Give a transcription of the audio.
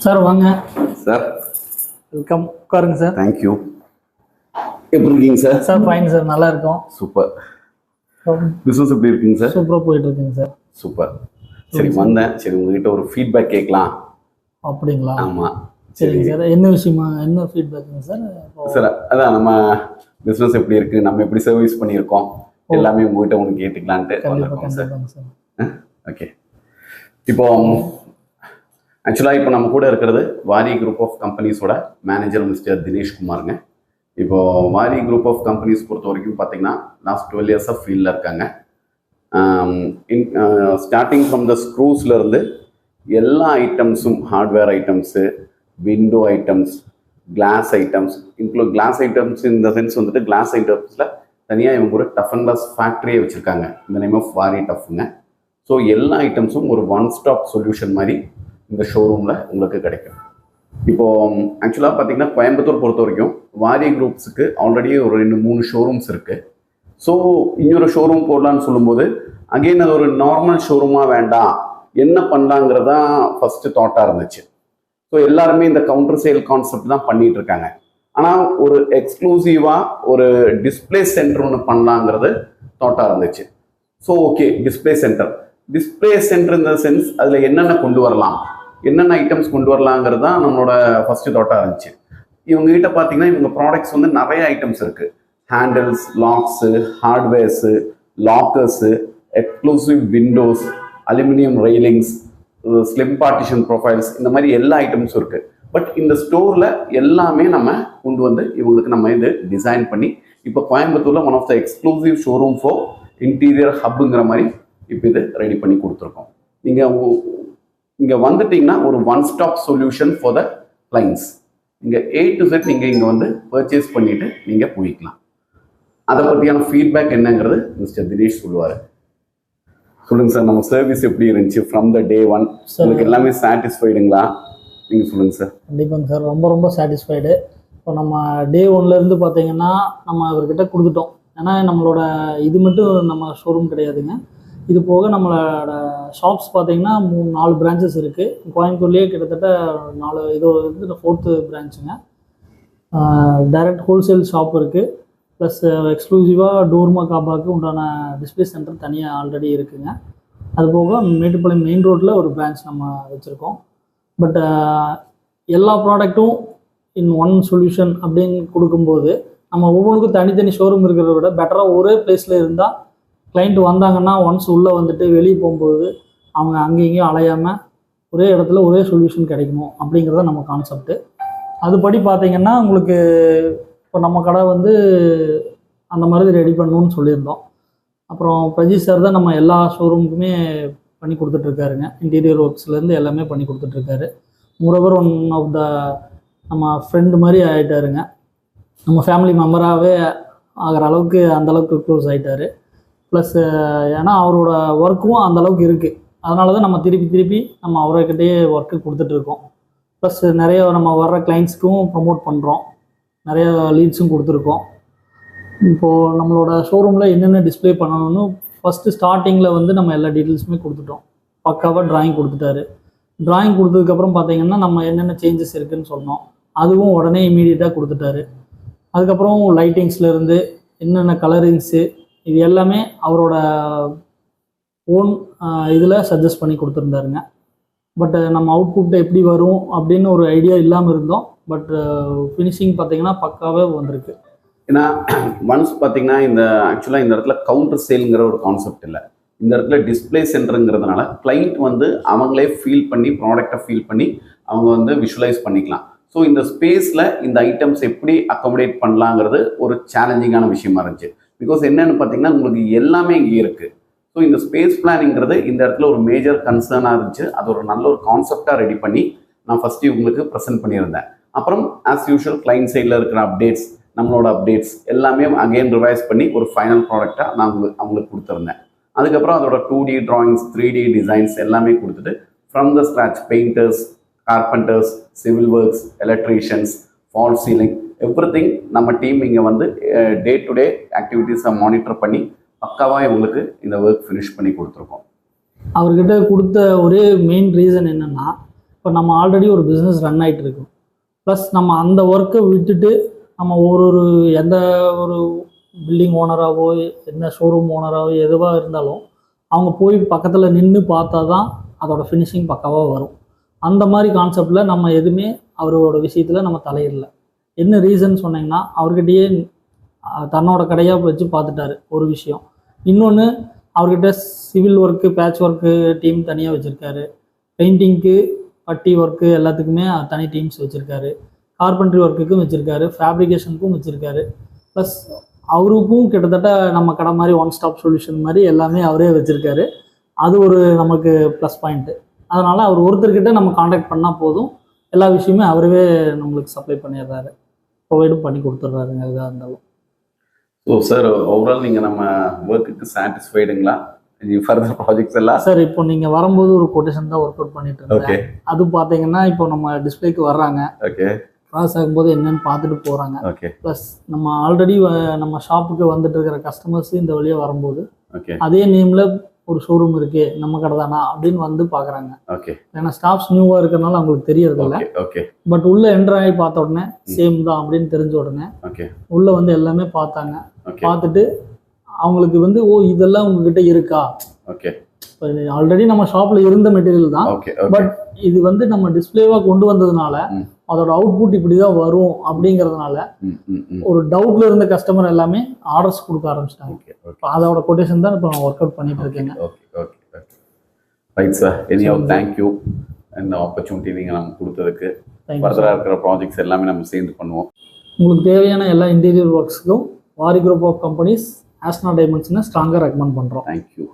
Sir வாங்க sir. Welcome. உட்காருங்க sir. Thank you. எப்படி இருக்கீங்க சார்? சார் ஃபைன் சார், நல்லா இருக்கும். சூப்பர். பிஸ்னஸ் எப்படி இருக்குங்க சார்? சூப்பராக போயிட்டு இருக்குங்க சார். சூப்பர். சரி வந்தேன், சரி உங்ககிட்ட ஒரு ஃபீட்பேக் கேட்கலாம். அப்படிங்களா? ஆமாம். சரிங்க சார். என்ன விஷயமா, என்ன ஃபீட்பேக்குங்க சார்? சார் அதான் நம்ம பிஸ்னஸ் எப்படி இருக்குது, நம்ம எப்படி சர்வீஸ் பண்ணியிருக்கோம், எல்லாமே உங்ககிட்ட ஒன்று கேட்டுக்கலான்ட்டு வந்திருக்கோம் சார். ஓகே. இப்போ ஆக்சுவலாக இப்போ நம்ம கூட இருக்கிறது வாரி குரூப் ஆஃப் கம்பெனிஸோட மேனேஜர் மிஸ்டர் தினேஷ் குமாருங்க. இப்போது வாரி குரூப் ஆஃப் கம்பெனிஸ் பொறுத்த வரைக்கும் பார்த்தீங்கன்னா லாஸ்ட் 12 இயர்ஸாக ஃபீல்டில் இருக்காங்க. ஸ்டார்டிங் ஃப்ரம் த ஸ்க்ரூஸ்லேருந்து எல்லா ஐட்டம்ஸும், hardware items, window items, glass items, glass items இந்த சென்ஸ் வந்துட்டு கிளாஸ் ஐட்டம்ஸில் தனியாக இவங்க ஒரு டஃப் அண்ட் கிளாஸ் ஃபேக்ட்ரியே வச்சுருக்காங்க. இந்த நேம் ஆஃப் வாரி டஃப்ங்க. ஸோ எல்லா ஐட்டம்ஸும் ஒரு ஒன் ஸ்டாப் சொல்யூஷன் மாதிரி இந்த ஷோரூமில் உங்களுக்கு கிடைக்கும். இப்போது ஆக்சுவலாக பார்த்தீங்கன்னா கோயம்புத்தூர் பொறுத்த வரைக்கும் வாரி குரூப்ஸுக்கு ஆல்ரெடி ஒரு 2-3 ஷோரூம்ஸ் இருக்குது. ஸோ இன்னொரு ஷோரூம் போடலான்னு சொல்லும்போது அகெயின் அது ஒரு நார்மல் ஷோரூமாக வேண்டாம், என்ன பண்ணலாங்கிறதான் ஃபஸ்ட்டு தாட்டாக இருந்துச்சு. ஸோ எல்லாருமே இந்த கவுண்டர் சேல் கான்செப்ட் தான் பண்ணிகிட்டு இருக்காங்க. ஆனால் ஒரு எக்ஸ்க்ளூசிவாக ஒரு டிஸ்பிளே சென்டர் ஒன்று பண்ணலாங்கிறது தாட்டாக இருந்துச்சு. ஸோ ஓகே, டிஸ்பிளே சென்டர் இந்த சென்ஸ் அதில் என்னென்ன கொண்டு வரலாம், என்னென்ன ஐட்டம்ஸ் கொண்டு வரலாங்கிறது தான் நம்மளோட ஃபஸ்ட்டு தாட்டாக இருந்துச்சு. இவங்ககிட்ட பார்த்தீங்கன்னா இவங்க ப்ராடக்ட்ஸ் வந்து நிறைய ஐட்டம்ஸ் இருக்குது. Handles, locks, hardwares, lockers, exclusive windows, aluminium railings, slim partition profiles, இந்த மாதிரி எல்லா ஐட்டம்ஸும் இருக்குது. பட் இந்த ஸ்டோரில் எல்லாமே நம்ம கொண்டு வந்து இவங்களுக்கு நம்ம இது டிசைன் பண்ணி இப்போ கோயம்புத்தூரில் one of the exclusive showroom for interior ஹப்புங்கிற மாதிரி இப்போ இது ரெடி பண்ணி கொடுத்துருக்கோம். நீங்கள் இங்கே வந்துட்டிங்கன்னா ஒரு one stop solution for the clients. நீங்கள் A to Z நீங்கள் இங்கே வந்து பர்ச்சேஸ் பண்ணிவிட்டு நீங்கள் போய்க்கலாம். அதை பற்றியான ஃபீட்பேக் என்னங்கிறது மிஸ்டர் தினேஷ் சொல்லுவார். சொல்லுங்கள் சார், நம்ம சர்வீஸ் எப்படி இருந்துச்சு ஃப்ரம் த டே ஒன்? உங்களுக்கு எல்லாமே சாட்டிஸ்ஃபைடுங்களா? நீங்கள் சொல்லுங்கள் சார். கண்டிப்பாங்க சார், ரொம்ப ரொம்ப சாட்டிஸ்ஃபைடு. இப்போ நம்ம டே 1லேருந்து பார்த்தீங்கன்னா நம்ம அவர்கிட்ட கொடுத்துட்டோம். ஏன்னா நம்மளோட இது மட்டும் நம்ம ஷோரூம் கிடையாதுங்க. இது போக நம்மளோட ஷாப்ஸ் பார்த்தீங்கன்னா 3-4 பிரான்ச்சஸ் இருக்குது. கோயம்புத்தூர்லேயே கிட்டத்தட்ட 4, இது வந்து 4th பிரான்ச்சுங்க. டைரக்ட் ஹோல்சேல் ஷாப் இருக்குது. ப்ளஸ் எக்ஸ்க்ளூசிவாக டோர்மா காபாவுக்கு உண்டான டிஸ்பிளே சென்டர் தனியாக ஆல்ரெடி இருக்குதுங்க. அது போக மேட்டுப்பாளையம் மெயின் ரோட்டில் ஒரு பிரான்ச் நம்ம வச்சுருக்கோம். பட் எல்லா ப்ராடக்ட்டும் இன் ஒன் சொல்யூஷன் அப்படின்னு கொடுக்கும்போது நம்ம ஒவ்வொன்றுக்கும் தனித்தனி ஷோரூம் இருக்கிறத விட பெட்டராக ஒரே பிளேஸில் இருந்தால் கிளைண்ட் வந்தாங்கன்னா ஒன்ஸ் உள்ளே வந்துட்டு வெளியே போகும்போது அவங்க அங்கேயும் அலையாமல் ஒரே இடத்துல ஒரே சொல்யூஷன் கிடைக்கணும் அப்படிங்கிறத நம்ம கான்செப்ட்டு. அதுபடி பார்த்திங்கன்னா உங்களுக்கு இப்போ நம்ம கடை வந்து அந்த மாதிரி ரெடி பண்ணணும்னு சொல்லியிருந்தோம். அப்புறம் பிரஜீத் சார் தான் நம்ம எல்லா ஷோரூமுக்குமே பண்ணி கொடுத்துட்ருக்காருங்க. இன்டீரியர் ஒர்க்ஸ்லேருந்து எல்லாமே பண்ணி கொடுத்துட்ருக்காரு. மோரோவர் ஒன் ஆஃப் த நம்ம ஃப்ரெண்டு மாதிரி ஆகிட்டாருங்க. நம்ம ஃபேமிலி மெம்பராகவே ஆகிற அளவுக்கு அந்தளவுக்கு க்ளோஸ் ஆகிட்டார். ப்ளஸ் ஏன்னா அவரோட ஒர்க்கும் அந்தளவுக்கு இருக்குது. அதனால தான் நம்ம திருப்பி நம்ம அவர்கிட்டயே ஒர்க்கு கொடுத்துட்ருக்கோம். ப்ளஸ் நிறைய நம்ம வர்ற கிளைண்ட்ஸ்க்கும் ப்ரமோட் பண்ணுறோம், நிறைய லீட்ஸும் கொடுத்துருக்கோம். இப்போது நம்மளோட ஷோரூமில் என்னென்ன டிஸ்பிளே பண்ணணும்னு ஃபஸ்ட்டு ஸ்டார்டிங்கில் வந்து நம்ம எல்லா டீட்டெயில்ஸுமே கொடுத்துட்டோம். பக்காவாக ட்ராயிங் கொடுத்துட்டாரு. ட்ராயிங் கொடுத்ததுக்கப்புறம் பார்த்திங்கன்னா நம்ம என்னென்ன சேஞ்சஸ் இருக்குதுன்னு சொன்னோம், அதுவும் உடனே இமீடியட்டாக கொடுத்துட்டாரு. அதுக்கப்புறம் லைட்டிங்ஸ்லேருந்து என்னென்ன கலரிங்ஸு இது எல்லாமே அவரோட ஓன் இதில் சஜஸ்ட் பண்ணி கொடுத்துருந்தாருங்க. பட் நம்ம அவுட்புட் எப்படி வரும் அப்படின்னு ஒரு ஐடியா இல்லாமல் இருந்தோம். பட் ஃபினிஷிங் பார்த்திங்கன்னா பக்காவே வந்திருக்கு. ஏன்னா ஒன்ஸ் பார்த்தீங்கன்னா இந்த ஆக்சுவலாக இந்த இடத்துல கவுண்டர் சேலுங்கிற ஒரு கான்செப்ட் இல்லை. இந்த இடத்துல டிஸ்பிளே சென்டருங்கிறதுனால கிளைண்ட் வந்து அவங்களே ஃபீல் பண்ணி ப்ராடக்டை ஃபீல் பண்ணி அவங்க வந்து விஷுவலைஸ் பண்ணிக்கலாம். ஸோ இந்த ஸ்பேஸில் இந்த ஐட்டம்ஸ் எப்படி அக்காமடேட் பண்ணலாங்கிறது ஒரு சேலஞ்சிங்கான விஷயமா இருந்துச்சு. பிகாஸ் என்னென்னு பார்த்தீங்கன்னா உங்களுக்கு எல்லாமே இங்கே இருக்குது. ஸோ இந்த ஸ்பேஸ் பிளானிங்கிறது இந்த இடத்துல ஒரு மேஜர் கன்சர்னாக இருந்துச்சு. அது ஒரு நல்ல ஒரு கான்செப்டாக ரெடி பண்ணி நான் ஃபஸ்ட்டு உங்களுக்கு ப்ரெசென்ட் பண்ணியிருந்தேன். அப்புறம் ஆஸ் யூஷுவல் கிளைண்ட் சைடில் இருக்கிற அப்டேட்ஸ், நம்மளோட அப்டேட்ஸ் எல்லாமே அகெயின் ரிவைஸ் பண்ணி ஒரு ஃபைனல் ப்ராடக்டாக நான் அவங்களுக்கு கொடுத்துருந்தேன். அதுக்கப்புறம் அதோட 2D drawings, 3D டிசைன்ஸ் எல்லாமே கொடுத்துட்டு from the scratch painters, carpenters, civil works, electricians, fall ceiling, everything நம்ம டீம் இங்கே வந்து டே டு டே ஆக்டிவிட்டீஸை மானிட்டர் பண்ணி பக்காவாக இவங்களுக்கு இந்த ஒர்க் ஃபினிஷ் பண்ணி கொடுத்துருக்கோம். அவர்கிட்ட கொடுத்த ஒரே மெயின் ரீசன் என்னென்னா, இப்போ நம்ம ஆல்ரெடி ஒரு பிஸ்னஸ் ரன் ஆகிட்டு இருக்கோம். ப்ளஸ் நம்ம அந்த ஒர்க்கை விட்டுட்டு நம்ம ஒரு எந்த ஒரு பில்டிங் ஓனராகவோ என்ன ஷோரூம் ஓனராகவோ எதுவாக இருந்தாலும் அவங்க போய் பக்கத்தில் நின்று பார்த்தா தான் அதோட ஃபினிஷிங் பக்காவாக வரும். அந்த மாதிரி கான்செப்டில் நம்ம எதுவுமே அவரோட விஷயத்தில் நம்ம தலையிடல. என்ன ரீசன் சொன்னீங்கன்னா, அவர்கிட்டயே தன்னோட கடையாக வச்சு பார்த்துட்டாரு ஒரு விஷயம். இன்னொன்று, அவர்கிட்ட civil work, patch work team தனியாக வச்சுருக்காரு. பெயிண்டிங்க்கு, பட்டி ஒர்க்கு எல்லாத்துக்குமே தனி டீம்ஸ் வச்சுருக்காரு. கார்பெண்ட்ரி ஒர்க்குக்கும் வச்சுருக்காரு, ஃபேப்ரிகேஷனுக்கும் வச்சுருக்காரு. ப்ளஸ் அவருக்கும் கிட்டத்தட்ட நம்ம கடை மாதிரி ஒன் ஸ்டாப் சொல்யூஷன் மாதிரி எல்லாமே அவரே வச்சுருக்காரு. அது ஒரு நமக்கு ப்ளஸ் பாயிண்ட்டு. அதனால் அவர் ஒருத்தர்கிட்ட நம்ம காண்டாக்ட் பண்ணால் போதும், எல்லா விஷயமே அவரே நம்மளுக்கு சப்ளை பண்ணிடுறாரு, ப்ரொவைடும் பண்ணி கொடுத்துட்றாருங்க எதாக இருந்தாலும். ஸோ சார், ஓவரால் நீங்கள் நம்ம ஒர்க்குக்கு சாட்டிஸ்ஃபைடுங்களா? ஃபர்தர் ப்ராஜெக்ட்ஸ் எல்லாம் சார் இப்போ நீங்கள் வரும்போது ஒரு கொட்டேஷன் தான் ஒர்க் அவுட் பண்ணிட்டு இருக்கேன். அது பார்த்தீங்கன்னா இப்போ நம்ம டிஸ்பிளேக்கு வர்றாங்க, ஓகே, கிராஸ் ஆகும்போது என்னன்னு பார்த்துட்டு போகிறாங்க. ஓகே, ப்ளஸ் நம்ம ஆல்ரெடி நம்ம ஷாப்புக்கு வந்துட்டு இருக்கிற கஸ்டமர்ஸ் இந்த வழியாக வரும்போது ஓகே, அதே நேமில் ஒரு ஷோரூம் இருக்கு, நம்ம கடை தானா அப்படின்னு வந்து பார்க்குறாங்க. ஓகே. ஏன்னா ஸ்டாஃப்ஸ் நியூவாக இருக்கிறனால அவங்களுக்கு தெரியறதில்ல. ஓகே, பட் உள்ள என்ட்ரு ஆகி பார்த்த உடனே சேம் தான் அப்படின்னு தெரிஞ்ச உடனே ஓகே, உள்ள வந்து எல்லாமே பார்த்தாங்க. ஓகே, பார்த்துட்டு அவங்களுக்கு வந்து ஓ இதெல்லாம் உங்ககிட்ட இருக்கா, ஓகே, ஆல்ரெடி நம்ம ஷாப்ல இருந்த மெட்டீரியல் தான், ஓகே, பட் இது வந்து நம்ம டிஸ்பிளேவா கொண்டு வந்ததுனால அதோட அவுட்புட் இப்படிதான் வரும் அப்படிங்கறதுனால ஒரு டவுட்ல இருந்த கஸ்டமர் எல்லாமே ஆர்டர்ஸ் கொடுக்க ஆரம்பிச்சிட்டாங்க. அதோட கொட்டேஷன் தான் இப்போ நான் ஒர்க் அவுட் பண்ணிட்டு இருக்கேன். Okay, okay, okay. Right sir, anyhow thank you இந்த ஆப்பர்ச்சுனிட்டி நீங்கள் நமக்கு கொடுத்ததுக்கு. ஃபர்தராக இருக்கிற ப்ராஜெக்ட்ஸ் எல்லாமே நம்ம சேர்ந்து பண்ணுவோம். உங்களுக்கு தேவையான எல்லா இன்டீரியர் ஒர்க்ஸ்க்கும் வாரி குரூப் ஆஃப் கம்பெனிஸ் ஆஸ்ட்ரா டைமண்ட்ஸ்னு ஸ்ட்ராங்காக ரெக்கமெண்ட் பண்ணுறோம். தேங்க்யூ.